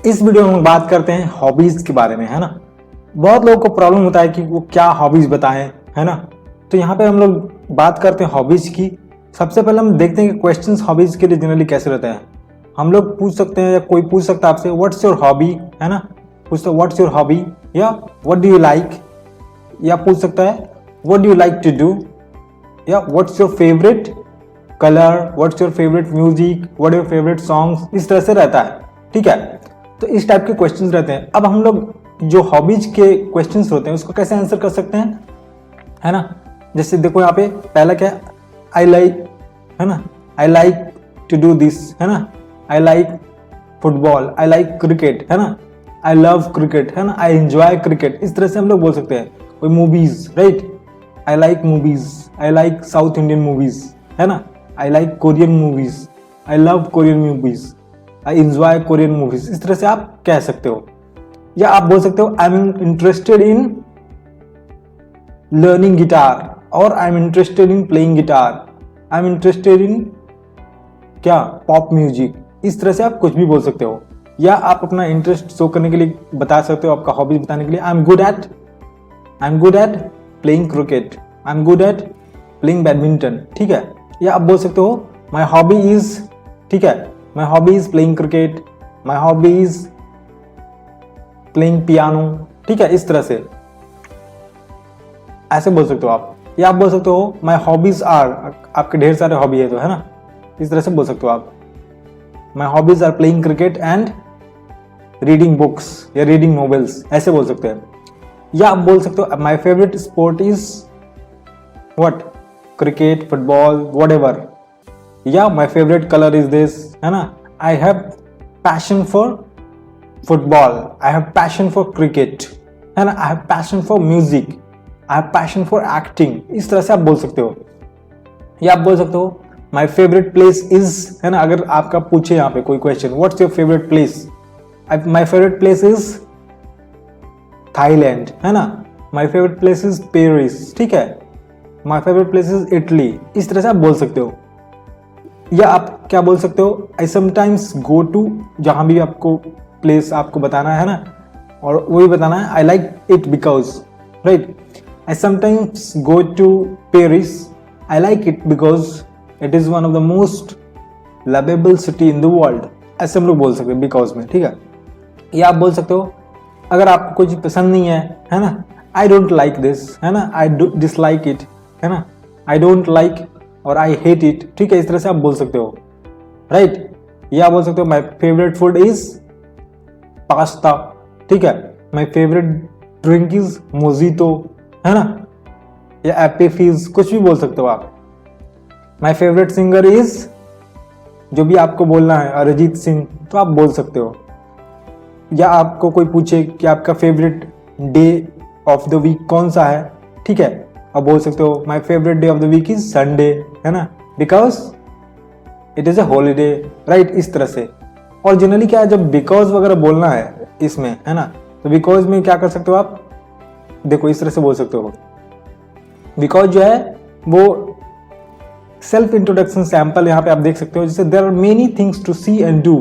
इस वीडियो में हम बात करते हैं हॉबीज के बारे में, है ना। बहुत लोगों को प्रॉब्लम होता है कि वो क्या हॉबीज बताएं, है ना। तो यहाँ पे हम लोग बात करते हैं हॉबीज की। सबसे पहले हम देखते हैं कि क्वेश्चंस हॉबीज के लिए जनरली कैसे रहते हैं। हम लोग पूछ सकते हैं या कोई पूछ सकता है आपसे व्हाट्स योर हॉबी, है ना। पूछ सकते व्हाट्स योर हॉबी या व्हाट डू यू लाइक, या पूछ सकता है what do you like to do, या what's your favourite colour, what's your favourite music, what your favourite songs. इस तरह से रहता है, ठीक है। तो इस टाइप के क्वेश्चंस रहते हैं। अब हम लोग जो हॉबीज के क्वेश्चंस होते हैं उसको कैसे आंसर कर सकते हैं, है ना। जैसे देखो यहाँ पे पहला क्या है, आई लाइक, है ना, I like to do this, है ना, I like football, I like cricket, है ना, आई लव क्रिकेट, है ना, आई एंजॉय क्रिकेट। इस तरह से हम लोग बोल सकते हैं। कोई movies, right, I like movies, I like south Indian movies, है ना, I like Korean movies, I love Korean movies, I enjoy Korean movies. इस तरह से आप कह सकते हो। या आप बोल सकते हो I am interested in learning guitar, और I am interested in playing guitar, I am interested in क्या, पॉप म्यूजिक। इस तरह से आप कुछ भी बोल सकते हो। या आप अपना इंटरेस्ट शो करने के लिए बता सकते हो, आपका हॉबीज बताने के लिए I am good at playing cricket, I am good at playing badminton, ठीक है। या आप बोल सकते हो माई हॉबी इज, ठीक है, my hobby is playing cricket, my hobby is playing piano, ठीक है। इस तरह से ऐसे बोल सकते हो आप। या आप बोल सकते हो माई हॉबीज आर, आपके ढेर सारे हॉबी है तो, है ना, इस तरह से बोल सकते हो आप। My hobbies are playing cricket and reading books या रीडिंग नॉवेल्स, ऐसे बोल सकते हैं। या आप बोल सकते हो my favourite sport is what, cricket, football, whatever. या my favourite colour is this, है ना, I have passion for football, I have passion for cricket, है ना, I have passion for music, I have passion for acting. इस तरह से आप बोल सकते हो। या आप बोल सकते हो माई फेवरेट प्लेस इज, है ना, अगर आपका पूछे यहाँ पे कोई question what's your favourite place, my favourite place is Thailand, है ना, my favourite place is Paris, ठीक है, my favourite place is Italy. इस तरह से आप बोल सकते हो। या आप क्या बोल सकते हो, आई समटाइम्स गो टू, जहां भी आपको प्लेस आपको बताना है ना, और वही बताना है I like it because, right, I sometimes go to Paris, I like it because it is one of the most lovable city in the world. ऐसे हम लोग बोल सकते हैं बिकॉज में, ठीक है। या आप बोल सकते हो अगर आपको कोई चीज पसंद नहीं है ना, आई डोंट लाइक दिस, है ना, आई डिसलाइक इट, है ना, आई डोंट लाइक और आई हेट इट, ठीक है। इस तरह से आप बोल सकते हो, राइट। या बोल सकते हो my favourite food is pasta, ठीक है, my favourite drink is mojito, है ना, या एप्पी फीज, कुछ भी बोल सकते हो आप। माई फेवरेट सिंगर इज, जो भी आपको बोलना है, अरिजीत सिंह, तो आप बोल सकते हो। या आपको कोई पूछे कि आपका favourite day of the week कौन सा है, ठीक है, आप बोल सकते हो my favourite day of the week is Sunday, है ना, because it is a holiday, right. इस तरह से। और जनरली क्या है, जब बिकॉज वगैरह बोलना है इसमें, है ना, तो बिकॉज में क्या कर सकते हो आप, देखो इस तरह से बोल सकते हो। बिकॉज जो है वो सेल्फ इंट्रोडक्शन सैंपल यहाँ पे आप देख सकते हो। जैसे there are many things to see and do,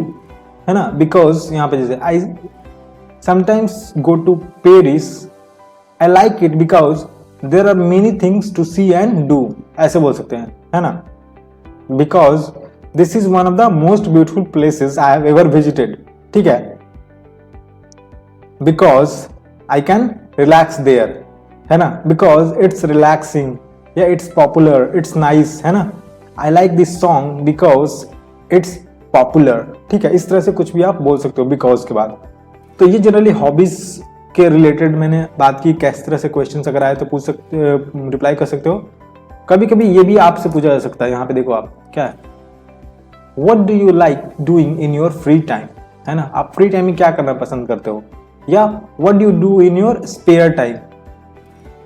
है ना, बिकॉज यहाँ पे जैसे I sometimes go to Paris, I like it because there are many things to see and do, ऐसे बोल सकते हैं, है ना। Because this is one of the most beautiful places I have ever visited, ठीक है। Because I can relax there, है ना, बिकॉज इट्स रिलैक्सिंग, या इट्स पॉपुलर, इट्स नाइस, है ना, I like this song because it's popular, ठीक है। इस तरह से कुछ भी आप बोल सकते हो बिकॉज के बाद। तो ये जनरली हॉबीज के रिलेटेड मैंने बात की। किस तरह से क्वेश्चंस अगर आए तो पूछ सकते, रिप्लाई कर सकते हो। कभी कभी ये भी आपसे पूछा जा सकता है। यहाँ पे देखो आप क्या है, what do you like doing in your free time, है ना, आप फ्री टाइम में क्या करना पसंद करते हो। या what do you do in your spare time,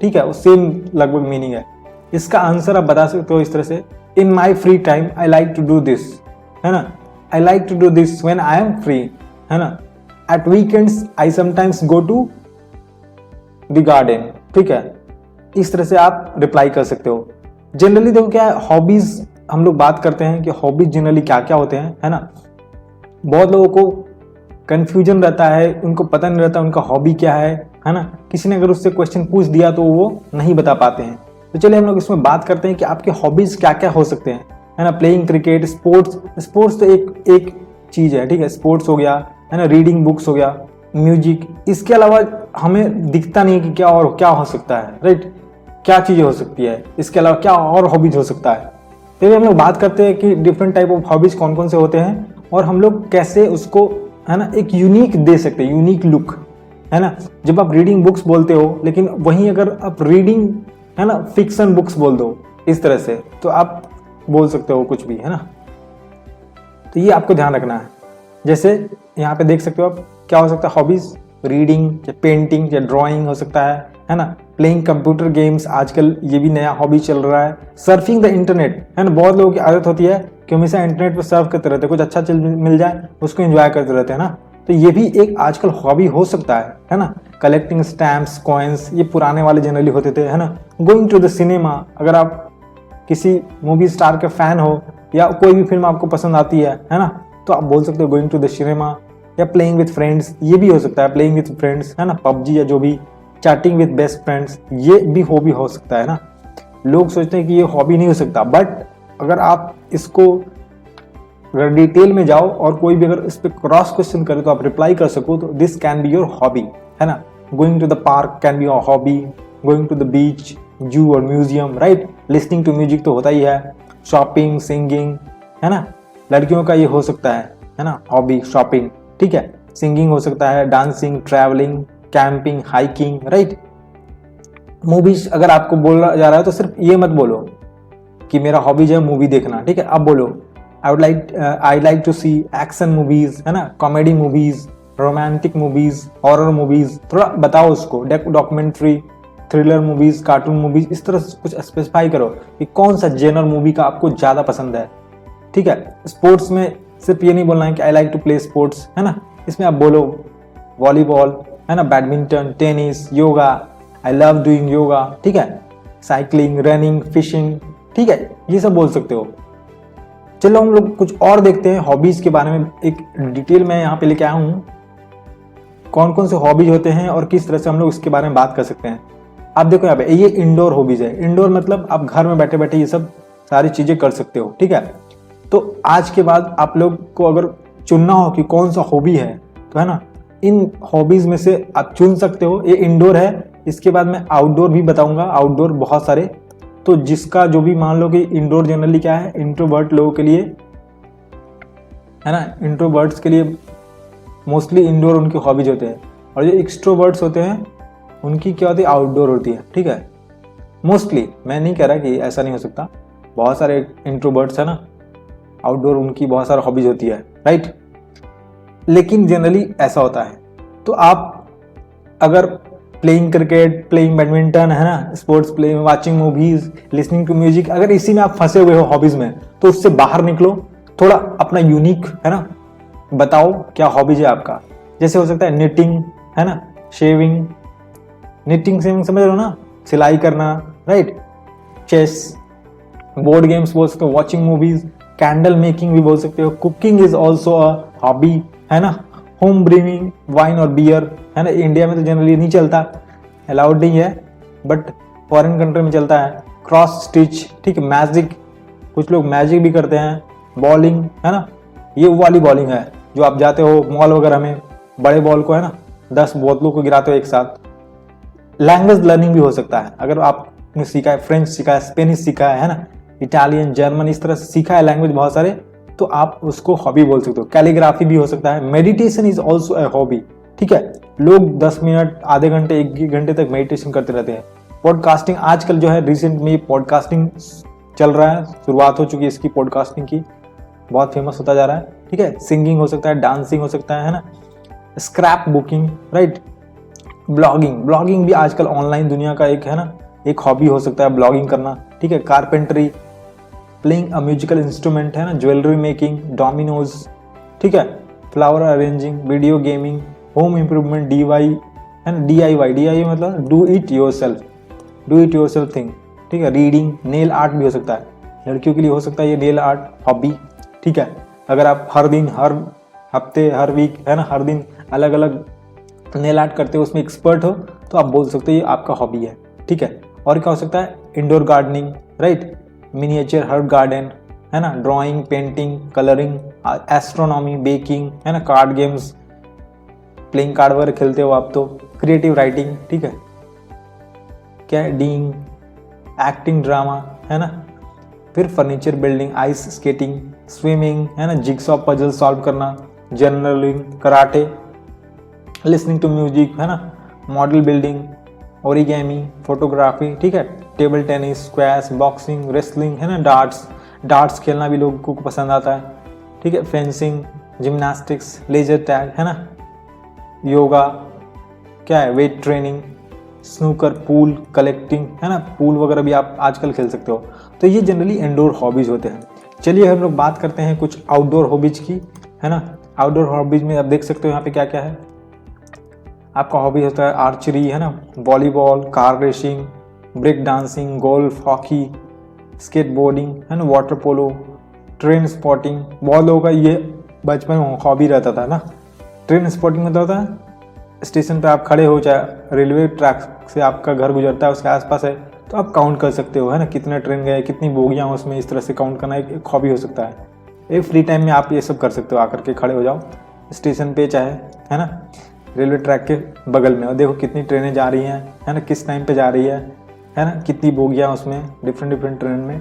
ठीक है, सेम लगभग मीनिंग है। इसका आंसर आप बता सकते हो इस तरह से, in my free time I like to do this, है ना, I like to do this when I am free, है ना, at weekends I sometimes go to the garden, ठीक है। इस तरह से आप रिप्लाई कर सकते हो। जनरली देखो क्या है, हॉबीज हम लोग बात करते हैं कि हॉबीज जनरली क्या क्या होते हैं, है ना। बहुत लोगों को कन्फ्यूजन रहता है, उनको पता नहीं रहता उनका हॉबी क्या है ना। किसी ने अगर उससे क्वेश्चन पूछ दिया तो वो नहीं बता पाते हैं। तो चलिए हम लोग इसमें बात करते हैं कि आपके हॉबीज क्या क्या हो सकते हैं, है ना। प्लेइंग क्रिकेट, स्पोर्ट्स तो एक चीज है, ठीक है, स्पोर्ट्स हो गया, है ना, रीडिंग बुक्स हो गया, म्यूजिक। इसके अलावा हमें दिखता नहीं कि क्या और क्या हो सकता है, राइट, क्या चीजें हो सकती है, इसके अलावा क्या और हॉबीज हो सकता है। तो हम लोग बात करते हैं कि डिफरेंट टाइप ऑफ हॉबीज कौन कौन से होते हैं और हम लोग कैसे उसको, है ना, एक यूनिक दे सकते हैं, यूनिक लुक, है ना। जब आप रीडिंग बुक्स बोलते हो, लेकिन वहीं अगर आप रीडिंग, है ना, फिक्शन बुक्स बोल दो इस तरह से, तो आप बोल सकते हो कुछ भी, है ना। तो ये आपको ध्यान रखना है। जैसे यहाँ पे देख सकते हो आप, क्या हो सकता है हॉबीज, रीडिंग या पेंटिंग या ड्राइंग हो सकता है ना। प्लेइंग कंप्यूटर गेम्स, आजकल ये भी नया हॉबी चल रहा है। सर्फिंग द इंटरनेट, है ना, बहुत लोगों की आदत होती है कि हमेशा इंटरनेट पर सर्फ करते रहते हैं, कुछ अच्छा चीज मिल जाए उसको एंजॉय करते रहते हैं ना। तो ये भी एक आजकल हॉबी हो सकता है ना। कलेक्टिंग स्टैम्प्स, कॉइन्स, ये पुराने वाले जनरली होते थे, है ना। गोइंग टू द सिनेमा, अगर आप किसी मूवी स्टार के फैन हो या कोई भी फिल्म आपको पसंद आती है ना, तो आप बोल सकते हो गोइंग टू द सिनेमा। या प्लेइंग विद फ्रेंड्स, ये भी हो सकता है, प्लेइंग विद फ्रेंड्स, है ना, पबजी या जो भी, चैटिंग विद बेस्ट फ्रेंड्स, ये भी हॉबी हो सकता है ना। लोग सोचते हैं कि ये हॉबी नहीं हो सकता, बट अगर आप इसको अगर डिटेल में जाओ और कोई भी अगर इस पर क्रॉस क्वेश्चन करे तो आप रिप्लाई कर सको, तो this can be your hobby, है ना। Going to the park can be your hobby, going to the beach, zoo और museum, right. Listening to music तो होता ही है, शॉपिंग, सिंगिंग, है ना, लड़कियों का ये हो सकता है ना, हॉबी शॉपिंग, ठीक है। सिंगिंग हो सकता है, dancing, travelling, camping, hiking, right. Movies अगर आपको बोला जा रहा है तो सिर्फ ये मत बोलो कि मेरा हॉबीज है मूवी देखना, ठीक है। आप बोलो I like to see action movies, है ना, comedy movies, romantic movies, horror movies, थोड़ा बताओ उसको, documentary, thriller movies, cartoon movies, इस तरह से कुछ स्पेसिफाई करो कि कौन सा जेनर मूवी का आपको ज्यादा पसंद है, ठीक है। स्पोर्ट्स में सिर्फ ये नहीं बोलना है कि I like to play sports, है ना, इसमें आप बोलो वॉलीबॉल, है ना, badminton, tennis, yoga, I love doing yoga, ठीक है, साइकिलिंग, रनिंग, फिशिंग, ठीक है, ये सब बोल सकते हो। चलो हम लोग कुछ और देखते हैं हॉबीज के बारे में, एक डिटेल में यहाँ पे लेके आया हूँ, कौन कौन से हॉबीज होते हैं और किस तरह से हम लोग इसके बारे में बात कर सकते हैं। आप देखो यहाँ पे, ये इंडोर हॉबीज है। इंडोर मतलब आप घर में बैठे बैठे ये सब सारी चीजें कर सकते हो, ठीक है। तो आज के बाद आप लोग को अगर चुनना हो कि कौन सा हॉबी है, तो है ना, इन हॉबीज में से आप चुन सकते हो। ये इंडोर है, इसके बाद मैं आउटडोर भी बताऊंगा, आउटडोर बहुत सारे। तो जिसका जो भी, मान लो कि इंडोर जनरली क्या है, इंट्रोवर्ट लोगों के लिए, है ना, इंट्रोवर्ट्स के लिए मोस्टली इंडोर उनकी हॉबीज होते हैं, और जो एक्सट्रोवर्ट्स होते हैं उनकी क्या होती है, आउटडोर होती है, ठीक है। मोस्टली, मैं नहीं कह रहा कि ऐसा नहीं हो सकता, बहुत सारे इंट्रोवर्ट्स है ना, आउटडोर उनकी बहुत सारी हॉबीज होती है, राइट। लेकिन जनरली ऐसा होता है। तो आप अगर प्लेइंग क्रिकेट, प्लेइंग बैडमिंटन, है ना, sports, play, watching movies, listening to music, अगर इसी में आप फंसे हुए हो हॉबीज में, तो उससे बाहर निकलो, थोड़ा अपना यूनिक, है ना, बताओ क्या हॉबीज है आपका। जैसे हो सकता है निटिंग, है ना, शेविंग, निटिंग शेविंग समझ रहे हो ना, सिलाई करना, राइट, चेस, बोर्ड गेम्स बोल सकते हो, वॉचिंग मूवीज, कैंडल मेकिंग भी बोल सकते हो, cooking is also a hobby, है ना, होम ब्रीविंग, वाइन और बियर, है ना। इंडिया में तो जनरली नहीं चलता, अलाउड नहीं है, बट फॉरेन कंट्री में चलता है। क्रॉस स्टिच, ठीक है, मैजिक, कुछ लोग मैजिक भी करते हैं, बॉलिंग, है ना, ये वो वाली बॉलिंग है जो आप जाते हो मॉल वगैरह में, बड़े बॉल को, है ना, 10 बोतलों को गिराते हो एक साथ। लैंग्वेज लर्निंग भी हो सकता है, अगर आपने सीखा है, फ्रेंच सीखा है, स्पेनिश सीखा है ना, इटालियन, जर्मन, इस तरह से सीखा है लैंग्वेज बहुत सारे, तो आप उसको हॉबी बोल सकते हो। कैलीग्राफी भी हो सकता है। Meditation is also a hobby, ठीक है। लोग 10 मिनट, आधे घंटे, 1 घंटे तक मेडिटेशन करते रहते हैं। पॉडकास्टिंग, आजकल जो है रिसेंट में पॉडकास्टिंग चल रहा है, शुरुआत हो चुकी है इसकी, पॉडकास्टिंग की, बहुत फेमस होता जा रहा है, ठीक है। सिंगिंग हो सकता है, डांसिंग हो सकता है ना, स्क्रैप बुकिंग, राइट, ब्लॉगिंग भी आजकल ऑनलाइन दुनिया का एक, है ना, एक हॉबी हो सकता है ब्लॉगिंग करना, ठीक है। Carpentry, playing a musical instrument, है ना, ज्वेलरी मेकिंग, डोमिनोज, ठीक है, flower arranging, video gaming, home improvement, DIY, है ना, DIY मतलब डू इट योरसेल्फ थिंग, ठीक है। रीडिंग, नेल आर्ट भी हो सकता है, लड़कियों के लिए हो सकता है ये नेल आर्ट हॉबी, ठीक है। अगर आप हर दिन, हफ्ते, हर वीक, है ना, हर दिन अलग अलग नेल आर्ट करते हो, उसमें एक्सपर्ट हो, तो आप बोल सकते हो ये आपका हॉबी है, ठीक है। और क्या हो सकता है, indoor gardening, right, miniature herb garden, है ना, drawing, painting, colouring, astronomy, baking, है ना, कार्ड गेम्स, प्लेइंग कार्ड वगैरह खेलते हो आप तो, क्रिएटिव राइटिंग, ठीक है, क्या है, डीइंग, एक्टिंग, ड्रामा, है ना, फिर furniture building, ice skating, swimming, है ना, जिग्सॉ पजल सॉल्व करना, journaling, karate, listening to music, है ना, मॉडल बिल्डिंग, ओरिगेमी, फोटोग्राफी, ठीक है, table tennis, squash, boxing, wrestling, है ना, डार्ट्स खेलना भी लोगों को पसंद आता है, ठीक है, फेंसिंग, जिम्नास्टिक्स, लेजर टैग, है ना, योगा, क्या है, weight training, snooker, pool, collecting, है ना, पूल वगैरह भी आप आजकल खेल सकते हो। तो ये जनरली इंडोर हॉबीज होते हैं। चलिए हम लोग बात करते हैं कुछ आउटडोर हॉबीज की, है ना। आउटडोर हॉबीज में आप देख सकते हो यहाँ पे क्या क्या है। आपका हॉबी होता है आर्चरी, है ना, volleyball, car racing, break dancing, golf, hockey, skateboarding, है ना, वाटर पोलो, ट्रेन स्पॉटिंग। बहुत लोगों का ये बचपन में हॉबी रहता था ना। ट्रेन स्पॉटिंग मतलब होता है स्टेशन पे आप खड़े हो, चाहे रेलवे ट्रैक से आपका घर गुजरता है उसके आसपास है, तो आप काउंट कर सकते हो, है ना, कितने ट्रेन गए, कितनी बोगियाँ उसमें, इस तरह से काउंट करना एक हॉबी हो सकता है। एक फ्री टाइम में आप ये सब कर सकते हो, आकर के खड़े हो जाओ स्टेशन पे, चाहे, है ना, रेलवे ट्रैक के बगल में, और देखो कितनी ट्रेनें जा रही हैं, है ना, किस टाइम पे जा रही है ना, कितनी बोगियाँ उसमें, डिफरेंट ट्रेन में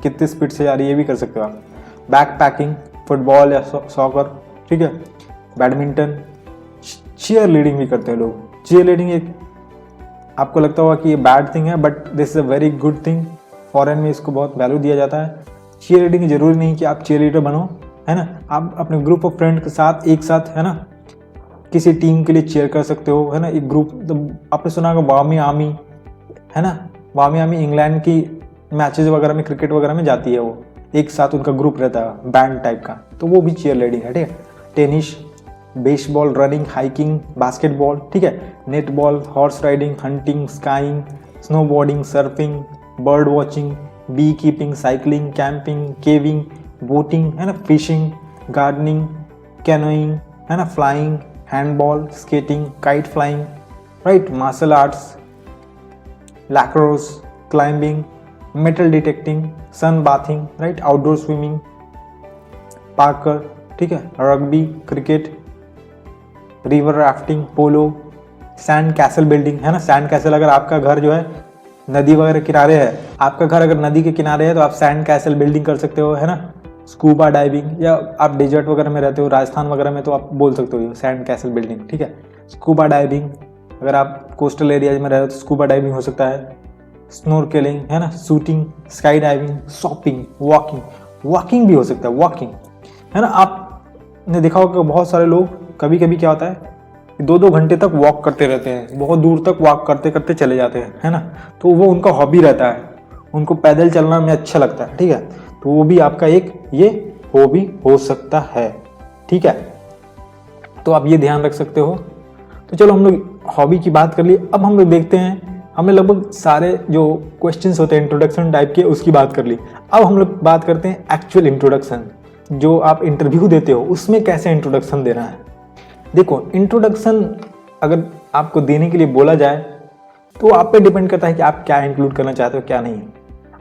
कितनी स्पीड से जा रही है, ये भी कर सकते हो आप। बैक पैकिंग, फुटबॉल या सॉकर, ठीक है, बैडमिंटन, चीयर लीडिंग भी करते हैं लोग। चीयर लीडिंग एक आपको लगता होगा कि ये बैड थिंग है, but this is a very good thing. Foreign में इसको बहुत वैल्यू दिया जाता है। चीयर लीडिंग जरूरी नहीं कि आप चीयर लीडर बनो, है ना, आप अपने ग्रुप ऑफ फ्रेंड के साथ एक साथ, है ना, किसी टीम के लिए चीयर कर सकते हो, है ना। एक ग्रुप, आपने सुना होगा वामी आर्मी, है ना, वामी आर्मी इंग्लैंड की मैचेस वगैरह में, क्रिकेट वगैरह में जाती है, वो एक साथ उनका ग्रुप रहता है बैंड टाइप का, तो वो भी चीयर लीडिंग है, ठीक है। Tennis, baseball, running, hiking, basketball, ठीक है, netball, horse riding, hunting, skiing, snowboarding, surfing, bird watching, bee keeping, cycling, camping, caving, boating, है ना, फिशिंग, गार्डनिंग, कैनोइंग, है ना, flying, handball, skating, kite flying, right, martial arts, lacrosse, climbing, metal detecting, sun bathing, right, outdoor swimming, parkour, ठीक है, rugby, cricket, river rafting, polo, sand castle building, है ना। Sand castle, अगर आपका घर जो है नदी वगैरह किनारे है, आपका घर अगर नदी के किनारे है, तो आप सैंड कैसल बिल्डिंग कर सकते हो, है ना। स्कूबा डाइविंग, या आप डेजर्ट वगैरह में रहते हो, राजस्थान वगैरह में, तो आप बोल सकते हो सैंड कैसल बिल्डिंग, ठीक है। स्कूबा डाइविंग, अगर आप कोस्टल एरियाज में रह रहे हो तो स्कूबा डाइविंग हो सकता है। स्नोरकेलिंग, है ना, shooting, sky diving, shopping, walking भी हो सकता है, वॉकिंग, है ना। आपने देखा होगा कि बहुत सारे लोग कभी कभी क्या होता है, 2-2 घंटे तक वॉक करते रहते हैं, बहुत दूर तक वॉक करते करते चले जाते हैं, है ना। तो वो उनका हॉबी रहता है, उनको पैदल चलना में अच्छा लगता है, ठीक है। तो वो भी आपका एक ये हॉबी हो सकता है, ठीक है। तो आप ये ध्यान रख सकते हो। तो चलो हम लोग हॉबी की बात कर ली। अब हम लोग देखते हैं, हमने लगभग सारे जो क्वेश्चंस होते हैं इंट्रोडक्शन टाइप के उसकी बात कर ली। अब हम लोग बात करते हैं एक्चुअल इंट्रोडक्शन, जो आप इंटरव्यू देते हो उसमें कैसे इंट्रोडक्शन देना है। देखो, इंट्रोडक्शन अगर आपको देने के लिए बोला जाए तो आप पे डिपेंड करता है कि आप क्या इंक्लूड करना चाहते हो, क्या नहीं।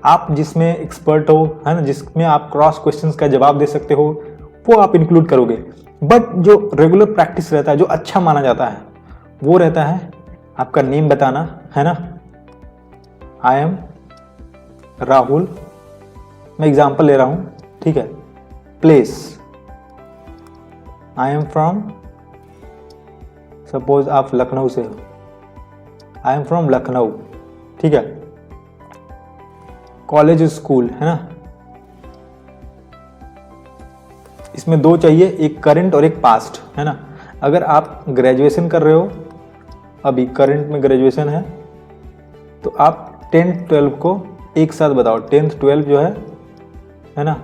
आप जिसमें एक्सपर्ट हो, है ना, जिसमें आप क्रॉस क्वेश्चंस का जवाब दे सकते हो, वो आप इंक्लूड करोगे। बट जो रेगुलर प्रैक्टिस रहता है, जो अच्छा माना जाता है, वो रहता है आपका नेम बताना, है ना। आई एम राहुल, मैं एग्जाम्पल ले रहा हूं, ठीक है। Place, I am from, suppose आप लखनऊ से हो, आई एम फ्रॉम लखनऊ, ठीक है। कॉलेज, स्कूल, है ना, इसमें 2 चाहिए, एक करंट और एक पास्ट, है ना। अगर आप ग्रेजुएशन कर रहे हो, अभी करंट में ग्रेजुएशन है, तो आप 10th 12th को एक साथ बताओ। 10th 12th जो है ना,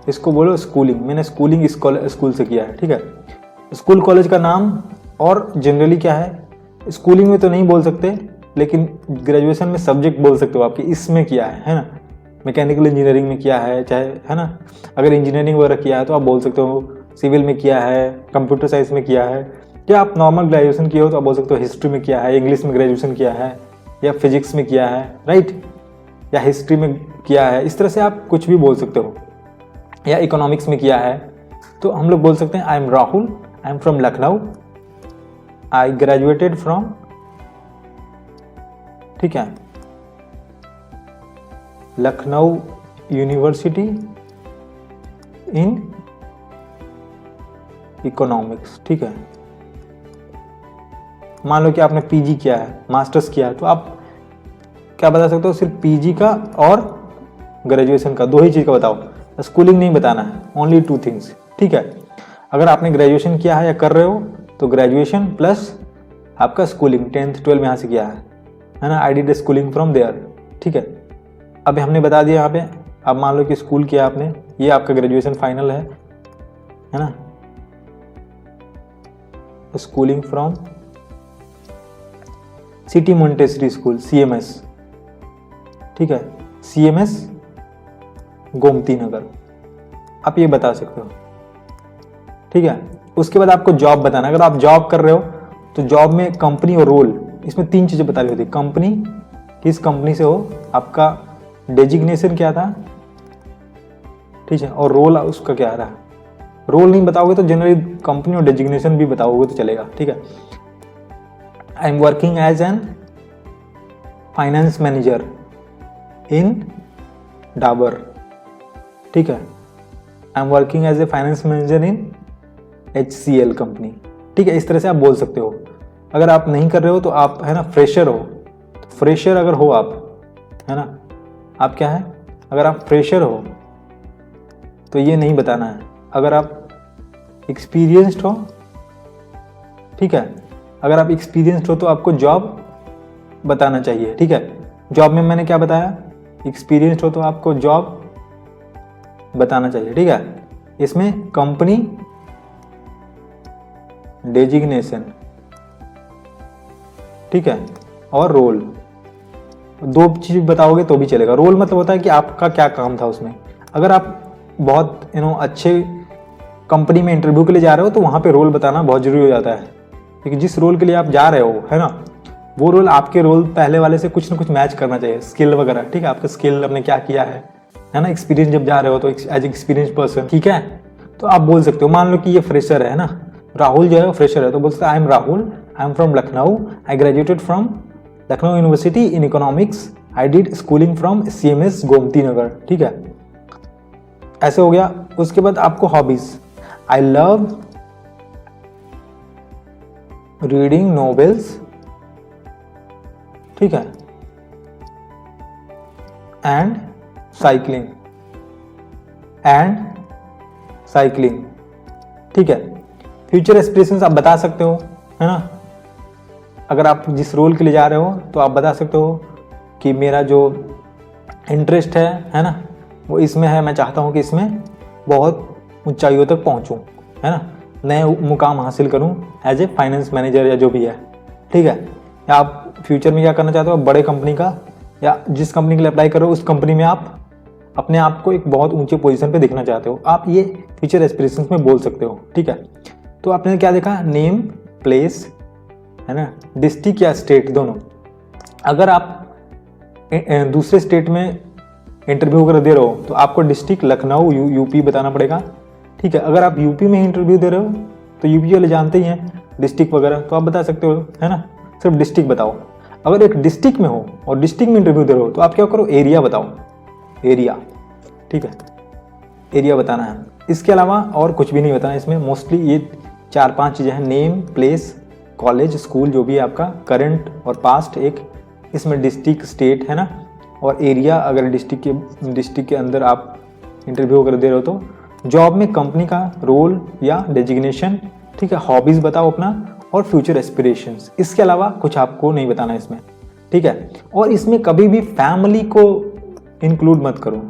इसको बोलो स्कूलिंग। मैंने स्कूलिंग इस स्कूल से किया है, ठीक है। स्कूल कॉलेज का नाम, और जनरली क्या है, स्कूलिंग में तो नहीं बोल सकते, लेकिन ग्रेजुएशन में सब्जेक्ट बोल सकते हो आपके इसमें किया है ना। मैकेनिकल इंजीनियरिंग में किया है, चाहे, है ना, अगर इंजीनियरिंग वगैरह किया है तो आप बोल सकते हो सिविल में किया है, कंप्यूटर साइंस में किया है, या आप नॉर्मल ग्रेजुएशन किए हो तो आप बोल सकते हो हिस्ट्री में किया है, इंग्लिश में ग्रेजुएशन किया है, या फिजिक्स में किया है, राइट, या हिस्ट्री में किया है। इस तरह से आप कुछ भी बोल सकते हो, या इकोनॉमिक्स में किया है। तो हम लोग बोल सकते हैं आई am Rahul, I am from Lucknow, I graduated from, ठीक है, लखनऊ यूनिवर्सिटी इन इकोनॉमिक्स, ठीक है। मान लो कि आपने पीजी किया है, मास्टर्स किया है, तो आप क्या बता सकते हो, सिर्फ पीजी का और ग्रेजुएशन का, दो ही चीज़ का बताओ, स्कूलिंग नहीं बताना है, ओनली 2 थिंग्स, ठीक है। अगर आपने ग्रेजुएशन किया है या कर रहे हो तो ग्रेजुएशन प्लस आपका स्कूलिंग 10th 12 यहाँ से किया है ना, I did schooling from there, ठीक है। अभी हमने बता दिया यहाँ पे, अब मान लो कि स्कूल किया आपने, ये आपका ग्रेजुएशन फाइनल है ना, schooling from city Montessori school, CMS, ठीक है, CMS गोमती नगर, आप ये बता सकते हो, ठीक है। उसके बाद आपको जॉब बताना, अगर आप जॉब कर रहे हो तो जॉब में कंपनी और रोल, इसमें 3 चीजें बता रही होती, कंपनी, किस कंपनी से हो, आपका डेजिग्नेशन क्या था, ठीक है, और रोल उसका क्या रहा। रोल नहीं बताओगे तो जनरली कंपनी और डेजिग्नेशन भी बताओगे तो चलेगा, ठीक है। I am working as an finance manager in Dabur, ठीक है, I am working as a finance manager in HCL company, ठीक है। इस तरह से आप बोल सकते हो। अगर आप नहीं कर रहे हो तो आप, है ना, फ्रेशर हो, फ्रेशर अगर हो आप, है ना, आप क्या है, अगर आप फ्रेशर हो तो ये नहीं बताना है। अगर आप एक्सपीरियंस्ड हो, ठीक है, अगर आप एक्सपीरियंस्ड हो तो आपको जॉब बताना चाहिए, ठीक है। जॉब में मैंने क्या बताया, एक्सपीरियंस्ड हो तो आपको जॉब बताना चाहिए, ठीक है। इसमें कंपनी, डेजिग्नेशन, ठीक है, और रोल, 2 चीज बताओगे तो भी चलेगा। रोल मतलब होता है कि आपका क्या काम था उसमें। अगर आप बहुत अच्छे कंपनी में इंटरव्यू के लिए जा रहे हो तो वहाँ पे रोल बताना बहुत जरूरी हो जाता है, क्योंकि जिस रोल के लिए आप जा रहे हो, है ना, वो रोल आपके रोल पहले वाले से कुछ ना कुछ मैच करना चाहिए, स्किल वगैरह, ठीक है, आपका स्किल आपने क्या किया है ना, एक्सपीरियंस जब जा रहे हो तो एज एक्सपीरियंस पर्सन, ठीक है। तो आप बोल सकते हो, मान लो कि ये फ्रेशर है ना, राहुल जो है वो फ्रेशर है, तो बोल सकते I am Rahul, I am from Lucknow, I graduated from Lucknow university in economics, I did schooling from CMS Gomti Nagar, ठीक है, ऐसे हो गया। उसके बाद आपको hobbies, I love reading novels, ठीक है, एंड साइकिलिंग, ठीक है। फ्यूचर एस्पिरेशंस आप बता सकते हो, है ना, अगर आप जिस रोल के लिए जा रहे हो तो आप बता सकते हो कि मेरा जो इंटरेस्ट है ना, वो इसमें है, मैं चाहता हूँ कि इसमें बहुत ऊंचाइयों तक पहुँचूँ, है ना, नए मुकाम हासिल करूँ एज ए फाइनेंस मैनेजर या जो भी है, ठीक है। या आप फ्यूचर में क्या करना चाहते हो, बड़े कंपनी का या जिस कंपनी के लिए अप्लाई कर रहे हो उस कंपनी में आप अपने आप को एक बहुत ऊंचे पोजीशन पे देखना चाहते हो, आप ये फ्यूचर एस्पिरेशंस में बोल सकते हो, ठीक है। तो आपने क्या देखा, नेम, प्लेस, है ना, डिस्ट्रिक्ट या स्टेट दोनों। अगर आप दूसरे स्टेट में इंटरव्यू वगैरह दे रहे हो तो आपको डिस्ट्रिक्ट लखनऊ यूपी बताना पड़ेगा, ठीक है। अगर आप यूपी में ही इंटरव्यू दे रहे हो तो यूपी वाले जानते ही हैं डिस्ट्रिक्ट वगैरह, तो आप बता सकते हो, है ना, सिर्फ डिस्ट्रिक्ट बताओ। अगर एक डिस्ट्रिक्ट में हो और डिस्ट्रिक्ट में इंटरव्यू दे रहे हो तो आप क्या करो, एरिया बताओ, एरिया, ठीक है, एरिया बताना है। इसके अलावा और कुछ भी नहीं बताना इसमें, मोस्टली ये 4-5 चीज़ें हैं, नेम, प्लेस, कॉलेज, स्कूल जो भी है आपका, करंट और पास्ट, एक इसमें डिस्ट्रिक्ट, स्टेट, है ना, और एरिया। अगर डिस्ट्रिक्ट के अंदर आप इंटरव्यू वगैरह दे रहे हो तो जॉब में कंपनी का रोल या डेजिग्नेशन, ठीक है। हॉबीज़ बताओ अपना और फ्यूचर एस्पिरेशंस, इसके अलावा कुछ आपको नहीं बताना इसमें, ठीक है। और इसमें कभी भी फैमिली को इंक्लूड मत करो।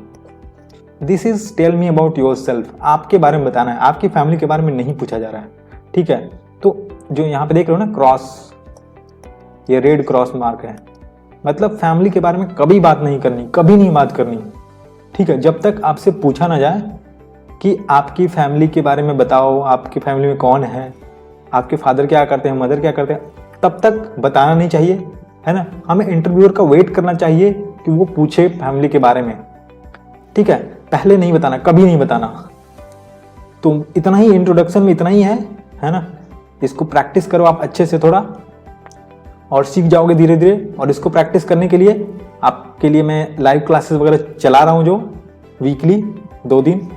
This is tell me about yourself, आपके बारे में बताना है, आपकी फैमिली के बारे में नहीं पूछा जा रहा है, ठीक है। तो जो यहाँ पे देख रहे हो ना क्रॉस, ये रेड क्रॉस मार्क है, मतलब फैमिली के बारे में कभी बात नहीं करनी, कभी नहीं बात करनी, ठीक है, जब तक आपसे पूछा ना जाए कि आपकी फैमिली के बारे में बताओ, आपकी फैमिली में कौन है, आपके फादर क्या करते हैं, मदर क्या करते हैं, तब तक बताना नहीं चाहिए, है ना। हमें इंटरव्यूअर का वेट करना चाहिए कि वो पूछे फैमिली के बारे में, ठीक है। पहले नहीं बताना, कभी नहीं बताना। तो इतना ही इंट्रोडक्शन में, इतना ही है ना। इसको प्रैक्टिस करो आप अच्छे से थोड़ा, और सीख जाओगे धीरे धीरे। और इसको प्रैक्टिस करने के लिए आपके लिए मैं लाइव क्लासेस वगैरह चला रहा हूँ, जो वीकली 2 दिन,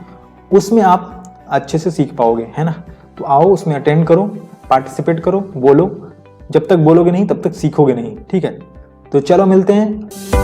उसमें आप अच्छे से सीख पाओगे, है ना। तो आओ, उसमें अटेंड करो, पार्टिसिपेट करो, बोलो। जब तक बोलोगे नहीं तब तक सीखोगे नहीं, ठीक है। तो चलो मिलते हैं।